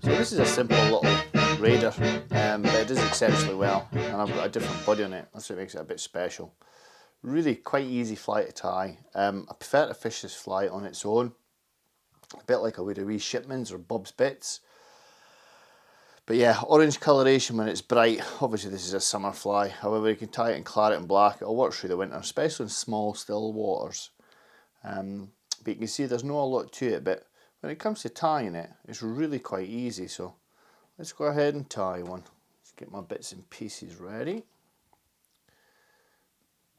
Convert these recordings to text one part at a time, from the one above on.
So this is a simple little raider, but it does exceptionally well, and I've got a different body on it. That's what makes it a bit special. Really quite easy fly to tie. I prefer to fish this fly on its own, a bit like I would a wee Shipman's or Bob's Bits. But yeah, orange coloration when it's bright. Obviously this is a summer fly, however you can tie it in claret and black. It'll work through the winter, especially in small still waters. But you can see there's not a lot to it, but when it comes to tying it, it's really quite easy. So let's go ahead and tie one. Let's get my bits and pieces ready.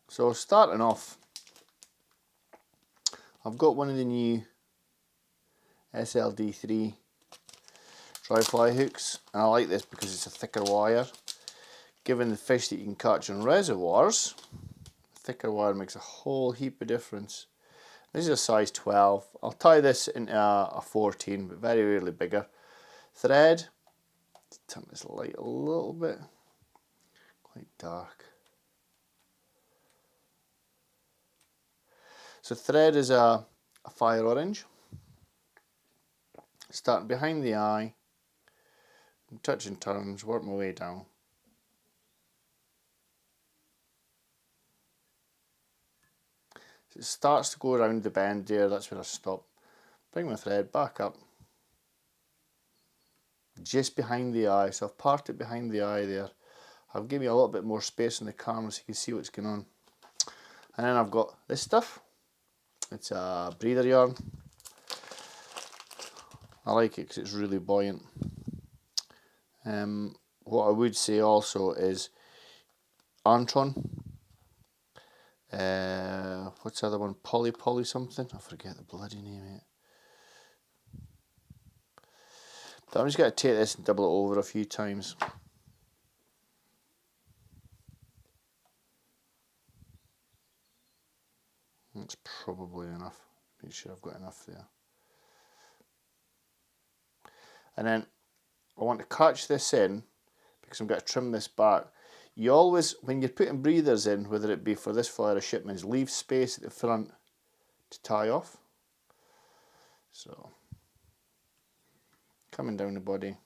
So starting off, I've got one of the new SLD3 dry fly hooks, and I like this because it's a thicker wire. Given the fish that you can catch in reservoirs, thicker wire makes a whole heap of difference. This is a size 12. I'll tie this into a 14, but very rarely bigger. Thread, let's turn this light a little bit, quite dark. So thread is a fire orange, starting behind the eye, touch and turns, work my way down. So it starts to go around the bend there, that's where I stop. Bring my thread back up, just behind the eye. So I've parted behind the eye there. I've given you a little bit more space on the camera so you can see what's going on. And then I've got this stuff. It's a breather yarn. I like it because it's really buoyant. What I would say also is Antron. What's the other one? Poly something? I forget the bloody name of it. But I'm just going to take this and double it over a few times. That's probably enough. Make sure I've got enough there. And then I want to catch this in because I'm going to trim this back. You always, when you're putting breathers in, whether it be for this fly or a Shipman's, leave space at the front to tie off. So, coming down the body.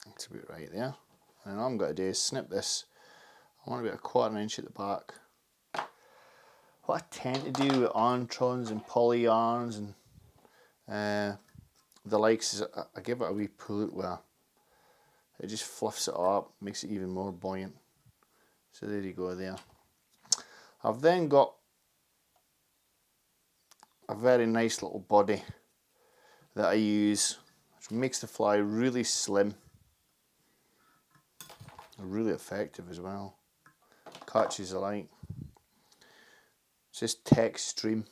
That's about right there. And all I'm going to do is snip this. I want about a 1/4 inch at the back. What I tend to do with Antrons and poly yarns and the likes is I give it a wee pull out where it just fluffs it up, makes it even more buoyant. So there you go there. I've then got a very nice little body that I use, which makes the fly really slim, really effective as well. Catches the light. It's just Textreme.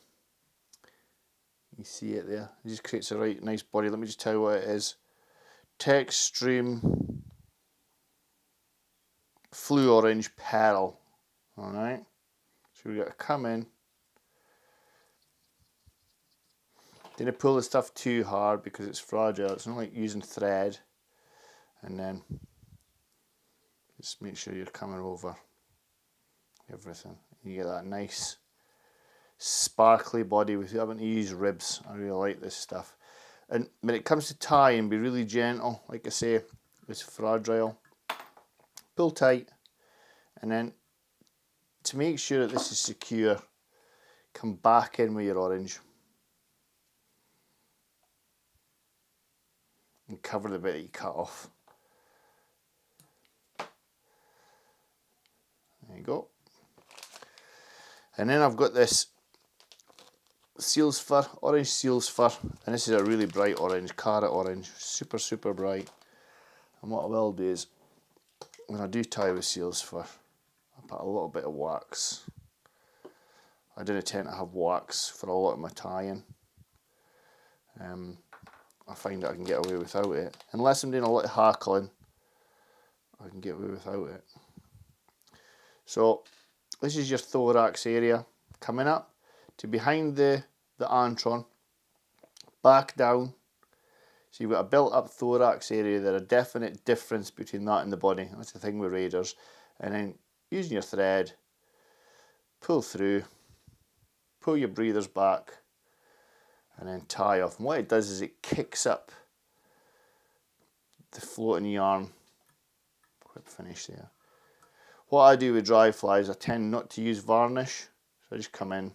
You see it there. It just creates a right nice body. Let me just tell you what it is. Textreme Flu Orange Pearl. Alright. So we've got to come in. Didn't pull the stuff too hard because it's fragile. It's not like using thread. And then just make sure you're coming over everything. You get that nice sparkly body without having to use ribs. I really like this stuff. And when it comes to tying, be really gentle. Like I say, it's fragile. Pull tight, and then to make sure that this is secure, come back in with your orange and cover the bit that you cut off. There you go. And then I've got this seal's fur, orange seal's fur, and this is a really bright orange, carrot orange, super bright. And what I will do is, when I do tie with seal's fur, I put a little bit of wax. I don't tend to have wax for a lot of my tying. I find that I can get away without it. Unless I'm doing a lot of hackling, I can get away without it. So this is your thorax area, coming up to behind the antron, back down, So you've got a built up thorax area there, a definite difference between that and the body. That's the thing with raiders. And then using your thread, pull through, pull your breathers back, and then tie off. And what it does is it kicks up the floating yarn. Whip finish there. What I do with dry flies, I tend not to use varnish. So I just come in,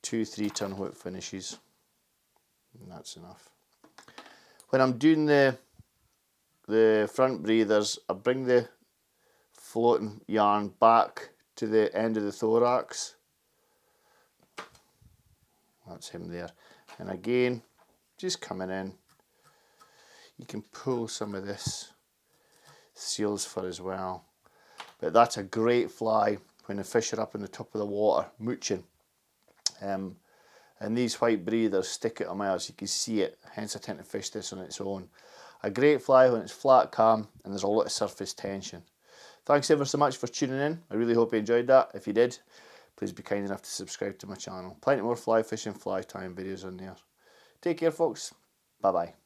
2-3 turn whip finishes, and that's enough. When I'm doing the front breathers, I bring the floating yarn back to the end of the thorax. That's him there. And again, just coming in, you can pull some of this seal's fur as well. But that's a great fly when the fish are up in the top of the water, mooching. And these white breathers stick out a mile, so you can see it, hence I tend to fish this on its own. A great fly when it's flat, calm, and there's a lot of surface tension. Thanks ever so much for tuning in. I really hope you enjoyed that. If you did, please be kind enough to subscribe to my channel. Plenty more fly fishing, fly tying videos on there. Take care, folks. Bye-bye.